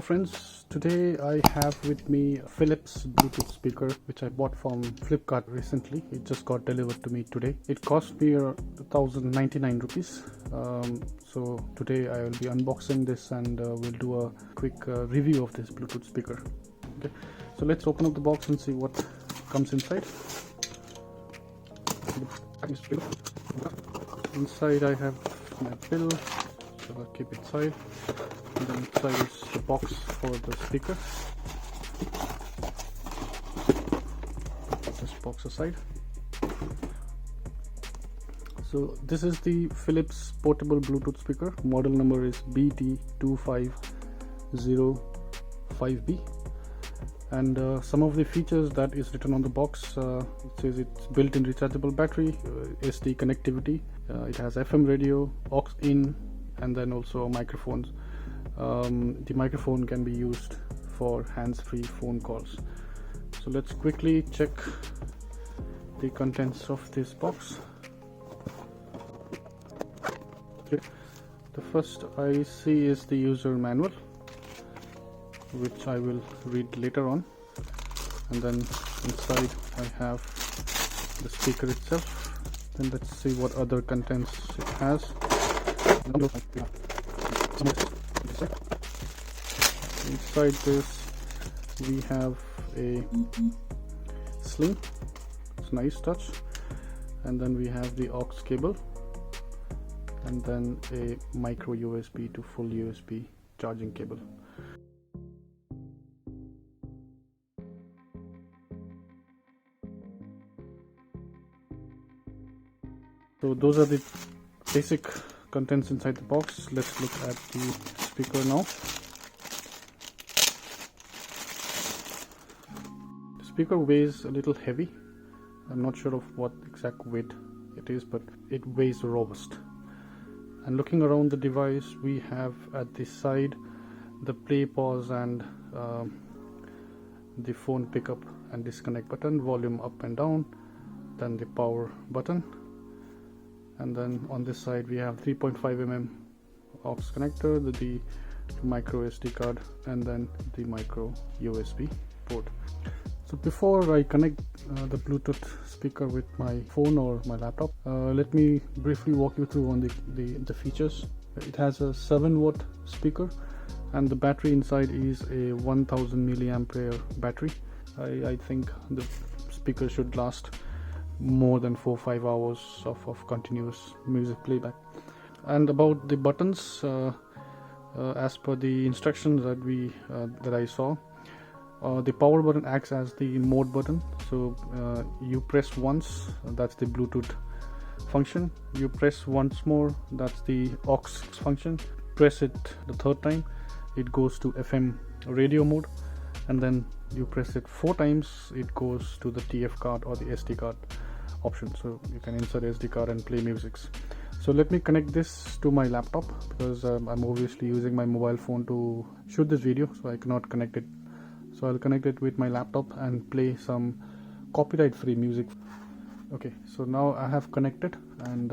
friends, today I have with me a Philips Bluetooth speaker which I bought from Flipkart recently. It just got delivered to me today. It cost me 1099 rupees. So today I will be unboxing this and we'll do a quick review of this Bluetooth speaker. Okay, so let's open up the box and see what comes inside. Inside I have my pill, so I'll keep it inside. And then inside is the box for the speaker. Put this box aside. So this is the Philips portable Bluetooth speaker. Model number is BT2505B. And some of the features that is written on the box, it says it's built-in rechargeable battery, SD connectivity, it has FM radio, aux in, and then also microphones. The microphone can be used for hands-free phone calls. So let's quickly check the contents of this box. Okay. The first I see is the user manual, which I will read later on, and then inside I have the speaker itself. Then let's see what other contents it has. Inside this we have a sling, it's a nice touch, and then we have the aux cable, and then a micro USB to full USB charging cable. So those are the basic contents inside the box. Let's look at the speaker now. The speaker weighs a little heavy. I'm not sure of what exact weight it is, but it weighs robust. And looking around the device, we have at the side the play, pause, and the phone pickup and disconnect button, volume up and down, then the power button. And then on this side we have 3.5 mm aux connector, the micro SD card, and then the micro USB port. So before I connect the Bluetooth speaker with my phone or my laptop, let me briefly walk you through on the features. It has a 7-watt speaker, and the battery inside is a 1000 milliampere battery. I think the speaker should last more than 4-5 hours of continuous music playback. And about the buttons, as per the instructions that I saw, the power button acts as the mode button. So you press once, that's the Bluetooth function. You press once more, that's the aux function. Press it the third time, it goes to FM radio mode, and then you press it 4 times, it goes to the TF card or the SD card option. So you can insert SD card and play musics. So let me connect this to my laptop, because I'm obviously using my mobile phone to shoot this video, so I cannot connect it. So I'll connect it with my laptop and play some copyright free music. Okay, so now I have connected, and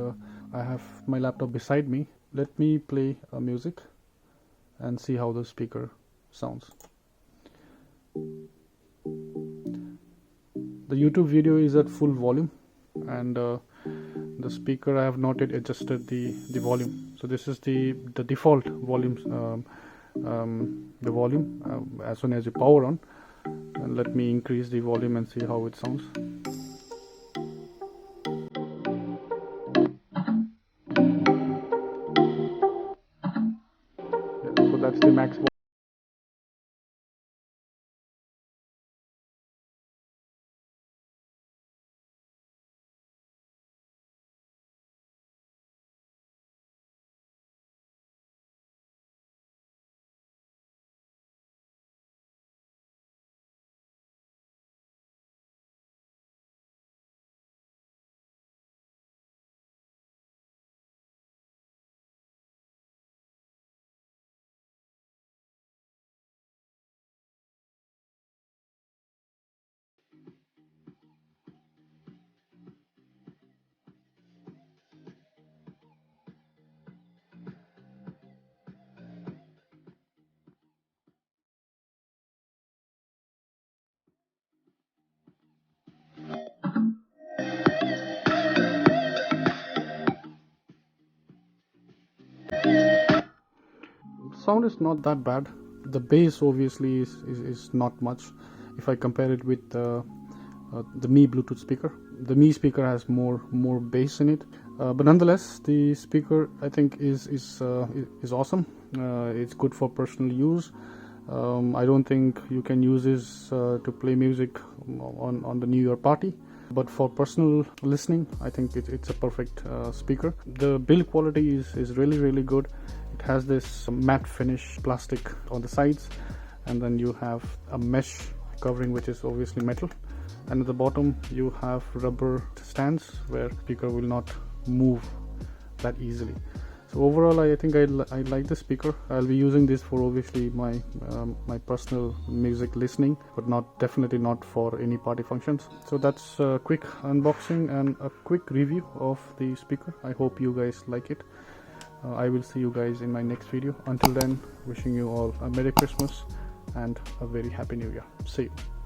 I have my laptop beside me. Let me play music and see how the speaker sounds. The YouTube video is at full volume, and the speaker I have not yet adjusted the volume. So this is the default volume, the volume as soon as you power on. And let me increase the volume and see how it sounds. So that's the max volume. sound is not that bad. The bass obviously is not much if I compare it with the Mi Bluetooth speaker. The Mi speaker has more bass in it, but nonetheless the speaker I think is awesome. It's good for personal use. I don't think you can use this to play music on the New Year party, but for personal listening I think it's a perfect speaker. The build quality is really good. It has this matte finish plastic on the sides, and then you have a mesh covering which is obviously metal, and at the bottom you have rubber stands where speaker will not move that easily. So overall I think I like the speaker. I'll be using this for obviously my my personal music listening, but definitely not for any party functions. So that's a quick unboxing and a quick review of the speaker. I hope you guys like it. I will see you guys in my next video. Until then, wishing you all a Merry Christmas and a very Happy New Year. See you.